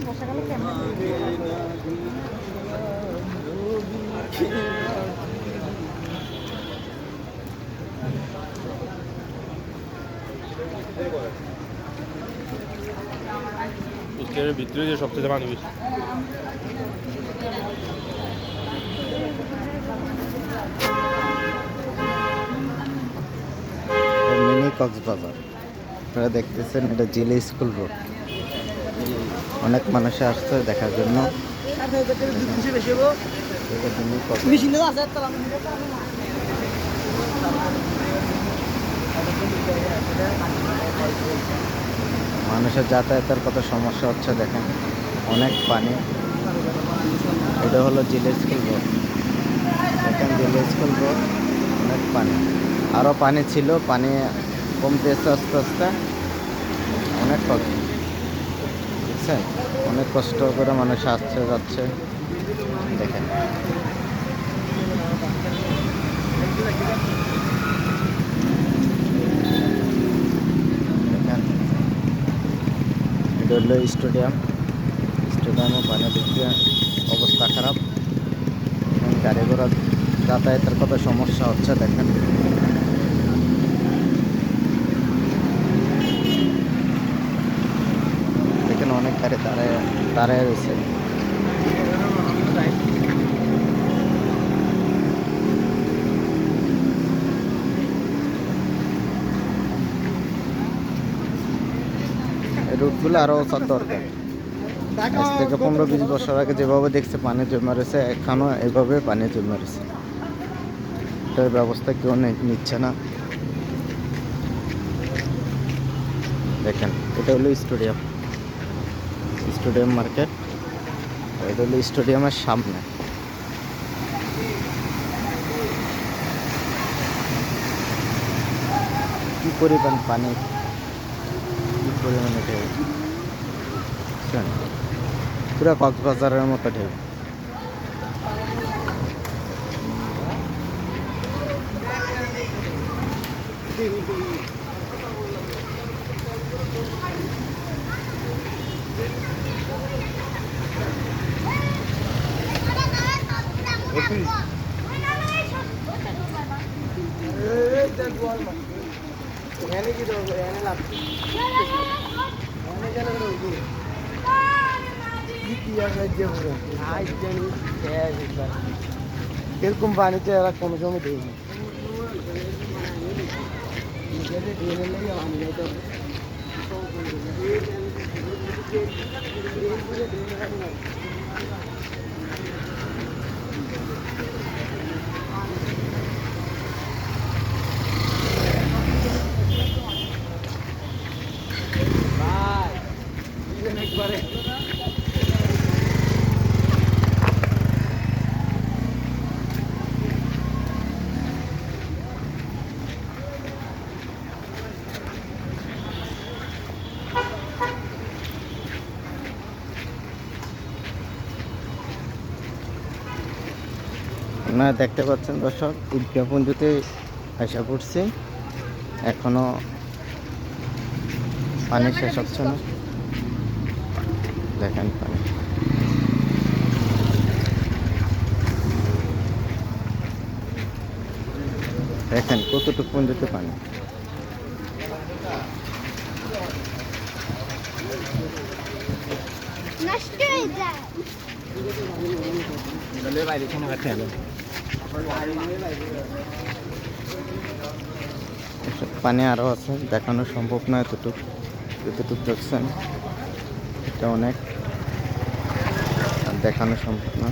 বর্ষাকালে কেমন ভিতরে যে সবচেয়ে পানি বেশি। মিনি কক্সবাজার আপনারা দেখতেছেন, এটা জিলে স্কুল রোড। অনেক মানুষ আসছে দেখার জন্য। মানুষের যাতায়াতের কত সমস্যা হচ্ছে দেখেন, অনেক পানি। এটা হলো জিলে স্কুল রোড, দেখেন জিলে স্কুল রোড, অনেক পানি। আরও পানি ছিল, পানি কমতেছে আস্তে আস্তে, অনেক কষ্ট বুঝছেন, অনেক কষ্ট করে মানুষ আসছে যাচ্ছে দেখেন। দেখেন এটা হলো স্টেডিয়ামও পানি দেখতে অবস্থা খারাপ। গাড়ি ঘোড়া যাতায়াতের কত সমস্যা হচ্ছে দেখেন। দেখেন অনেক গাড়ি দাঁড়ায় রয়েছে। এই রুটগুলো আরও ওঠার দরকার। আজ থেকে 15-20 বছর আগে যেভাবে দেখছে পানি জমে রয়েছে, এখনও এভাবে পানি জমে রয়েছে। এটার ব্যবস্থা কেউ নিচ্ছে না। দেখেন এটা হলো স্টেডিয়াম মার্কেট। এটা হলো স্টেডিয়ামের সামনে। কি পরিমাণ পানি, কি পরিমাণে ঢেউ, পুরো কক্সবাজারের মতো ঢেউ। এরকম পানিতে এরা কোনো সময় দেয়নি। আপনারা দেখতে পাচ্ছেন দর্শক, ঈদগাহপুঞ্জতে আশা করছি, এখনো পানি শেষ হচ্ছে না। দেখেন পানি, দেখেন কতটুকু পুঞ্জতে পানি। পানি আরও আছে, দেখানো সম্ভব না যতটুকু দেখছেন, এটা অনেক দেখানো সম্ভব না।